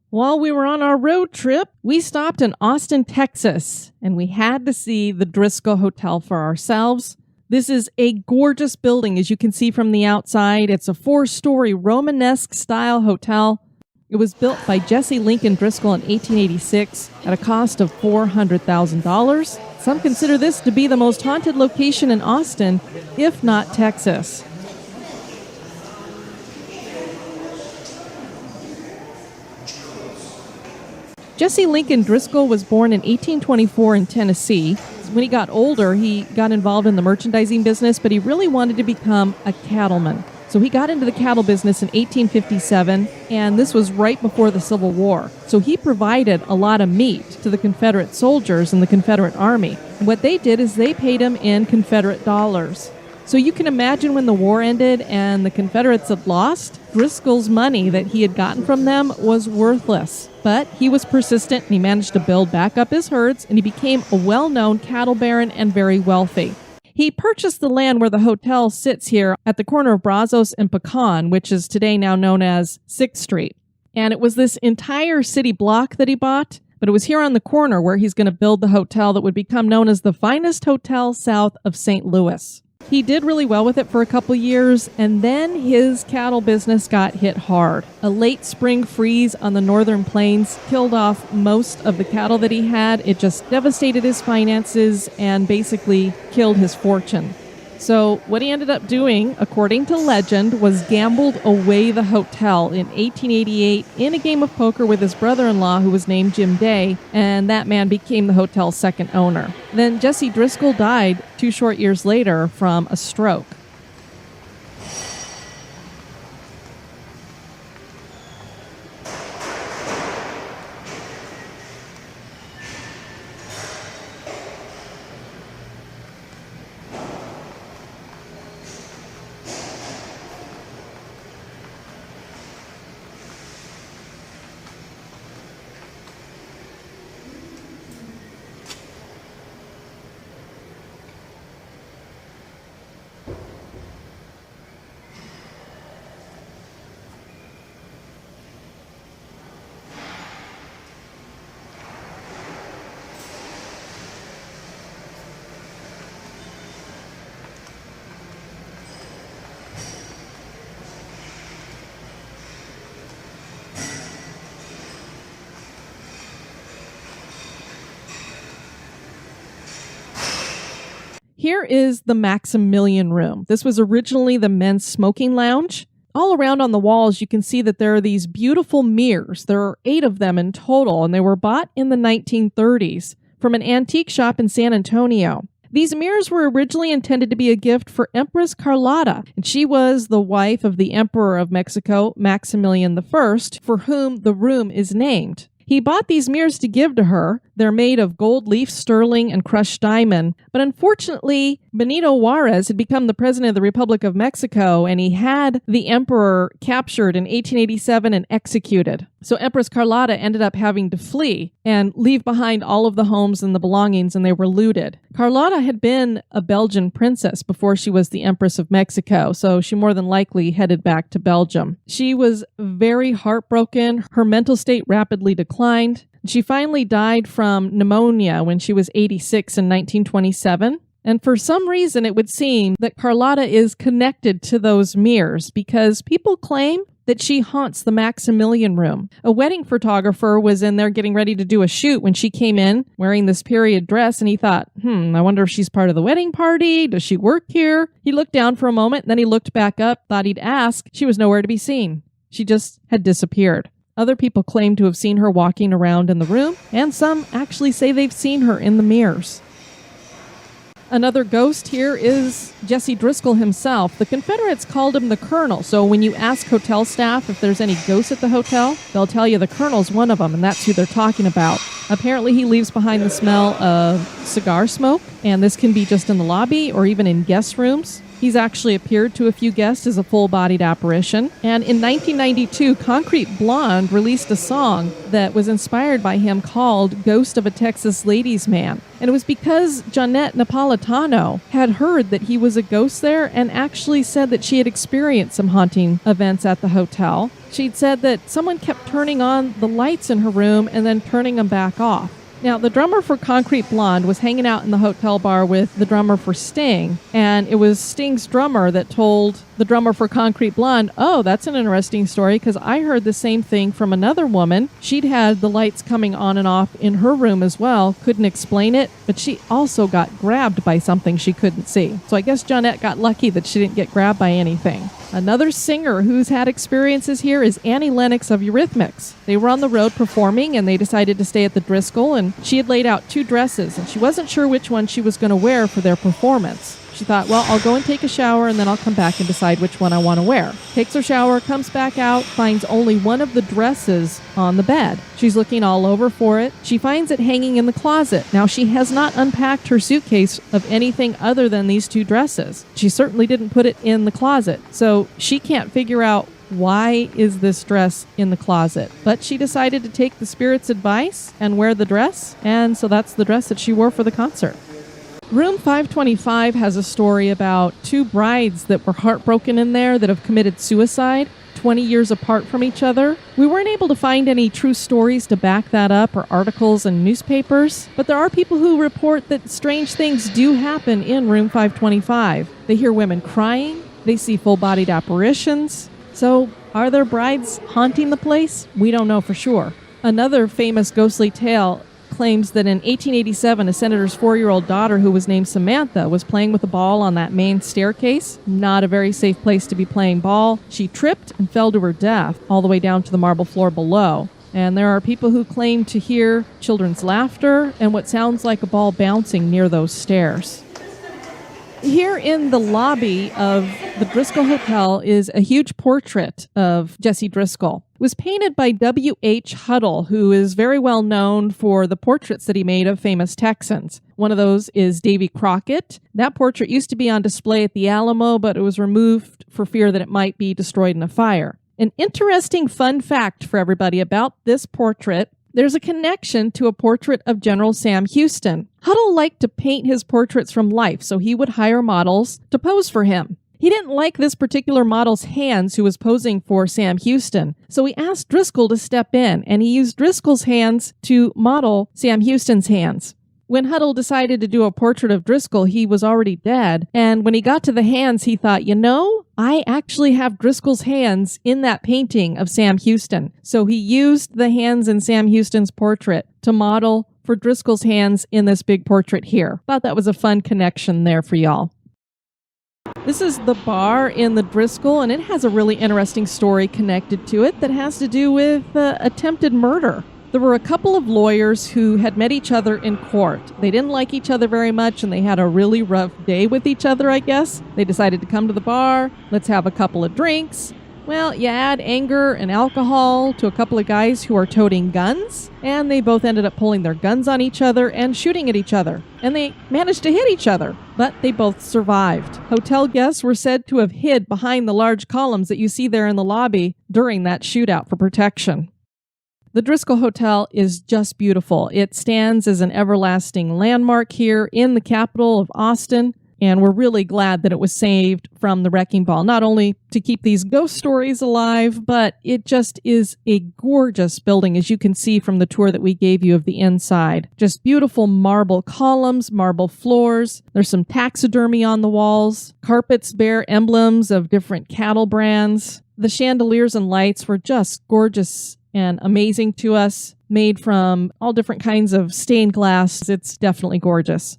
While we were on our road trip, we stopped in Austin, Texas, and we had to see the Driskill Hotel for ourselves. This is a gorgeous building, as you can see from the outside. It's a 4-story Romanesque style hotel. It was built by Jesse Lincoln Driskill in 1886 at a cost of $400,000. Some consider this to be the most haunted location in Austin, if not Texas. Jesse Lincoln Driskill was born in 1824 in Tennessee. When he got older, he got involved in the merchandising business, but he really wanted to become a cattleman. So he got into the cattle business in 1857, and this was right before the Civil War. So he provided a lot of meat to the Confederate soldiers in the Confederate Army. And what they did is they paid him in Confederate dollars. So you can imagine when the war ended and the Confederates had lost, Driskill's money that he had gotten from them was worthless. But he was persistent and he managed to build back up his herds, and he became a well-known cattle baron and very wealthy. He purchased the land where the hotel sits here at the corner of Brazos and Pecan, which is today now known as 6th Street. And it was this entire city block that he bought, but it was here on the corner where he's going to build the hotel that would become known as the finest hotel south of St. Louis. He did really well with it for a couple years, and then his cattle business got hit hard. A late spring freeze on the northern plains killed off most of the cattle that he had. It just devastated his finances and basically killed his fortune. So what he ended up doing, according to legend, was gambled away the hotel in 1888 in a game of poker with his brother-in-law, who was named Jim Day, and that man became the hotel's second owner. Then Jesse Driskill died 2 short years later from a stroke. Here is the Maximillian Room. This was originally the men's smoking lounge. All around on the walls, you can see that there are these beautiful mirrors. There are 8 of them in total, and they were bought in the 1930s from an antique shop in San Antonio. These mirrors were originally intended to be a gift for Empress Carlotta, and she was the wife of the Emperor of Mexico, Maximillian I, for whom the room is named. He bought these mirrors to give to her. They're made of gold leaf, sterling, and crushed diamond. But unfortunately, Benito Juarez had become the president of the Republic of Mexico, and he had the emperor captured in 1887 and executed. So Empress Carlotta ended up having to flee and leave behind all of the homes and the belongings, and they were looted. Carlotta had been a Belgian princess before she was the Empress of Mexico, so she more than likely headed back to Belgium. She was very heartbroken. Her mental state rapidly declined. She finally died from pneumonia when she was 86 in 1927. And for some reason, it would seem that Carlotta is connected to those mirrors because people claim that she haunts the Maximillian Room. A wedding photographer was in there getting ready to do a shoot when she came in wearing this period dress, and he thought, I wonder if she's part of the wedding party. Does she work here? He looked down for a moment, and then he looked back up, thought he'd ask. She was nowhere to be seen. She just had disappeared. Other people claim to have seen her walking around in the room, and some actually say they've seen her in the mirrors. Another ghost here is Jesse Driskill himself. The Confederates called him the Colonel, so when you ask hotel staff if there's any ghosts at the hotel, they'll tell you the Colonel's one of them, and that's who they're talking about. Apparently he leaves behind the smell of cigar smoke, and this can be just in the lobby or even in guest rooms. He's actually appeared to a few guests as a full-bodied apparition. And in 1992, Concrete Blonde released a song that was inspired by him called Ghost of a Texas Ladies Man. And it was because Jeanette Napolitano had heard that he was a ghost there and actually said that she had experienced some haunting events at the hotel. She'd said that someone kept turning on the lights in her room and then turning them back off. Now, the drummer for Concrete Blonde was hanging out in the hotel bar with the drummer for Sting, and it was Sting's drummer that told the drummer for Concrete Blonde, "Oh, that's an interesting story, because I heard the same thing from another woman. She'd had the lights coming on and off in her room as well, couldn't explain it, but she also got grabbed by something she couldn't see." So I guess Johnette got lucky that she didn't get grabbed by anything. Another singer who's had experiences here is Annie Lennox of Eurythmics. They were on the road performing, and they decided to stay at the Driskill, and she had laid out 2 dresses, and she wasn't sure which one she was going to wear for their performance. She thought, well, I'll go and take a shower, and then I'll come back and decide which one I want to wear. Takes her shower, comes back out, finds only one of the dresses on the bed. She's looking all over for it. She finds it hanging in the closet. Now, she has not unpacked her suitcase of anything other than these 2 dresses. She certainly didn't put it in the closet. So she can't figure out, why is this dress in the closet? But she decided to take the spirit's advice and wear the dress, and so that's the dress that she wore for the concert. Room 525 has a story about 2 brides that were heartbroken in there that have committed suicide 20 years apart from each other. We weren't able to find any true stories to back that up or articles in newspapers, but there are people who report that strange things do happen in Room 525. They hear women crying, they see full-bodied apparitions. So, are there brides haunting the place? We don't know for sure. Another famous ghostly tale claims that in 1887, a senator's 4-year-old daughter, who was named Samantha, was playing with a ball on that main staircase. Not a very safe place to be playing ball. She tripped and fell to her death all the way down to the marble floor below. And there are people who claim to hear children's laughter and what sounds like a ball bouncing near those stairs. Here in the lobby of the Driskill Hotel is a huge portrait of Jessie Driskill. It was painted by W.H. Huddle, who is very well known for the portraits that he made of famous Texans. One of those is Davy Crockett. That portrait used to be on display at the Alamo, but it was removed for fear that it might be destroyed in a fire. An interesting fun fact for everybody about this portrait: there's a connection to a portrait of General Sam Houston. Huddle liked to paint his portraits from life, so he would hire models to pose for him. He didn't like this particular model's hands who was posing for Sam Houston, so he asked Driskill to step in, and he used Driskill's hands to model Sam Houston's hands. When Huddle decided to do a portrait of Driskill, he was already dead, and when he got to the hands, he thought, I actually have Driskill's hands in that painting of Sam Houston. So he used the hands in Sam Houston's portrait to model for Driskill's hands in this big portrait here. Thought that was a fun connection there for y'all. This is the bar in the Driskill, and it has a really interesting story connected to it that has to do with attempted murder. There were a couple of lawyers who had met each other in court. They didn't like each other very much, and they had a really rough day with each other, I guess. They decided to come to the bar. Let's have a couple of drinks. Well, you add anger and alcohol to a couple of guys who are toting guns, and they both ended up pulling their guns on each other and shooting at each other. And they managed to hit each other, but they both survived. Hotel guests were said to have hid behind the large columns that you see there in the lobby during that shootout for protection. The Driskill Hotel is just beautiful. It stands as an everlasting landmark here in the capital of Austin, and we're really glad that it was saved from the wrecking ball, not only to keep these ghost stories alive, but it just is a gorgeous building, as you can see from the tour that we gave you of the inside. Just beautiful marble columns, marble floors. There's some taxidermy on the walls. Carpets bear emblems of different cattle brands. The chandeliers and lights were just gorgeous and amazing to us, made from all different kinds of stained glass. It's definitely gorgeous.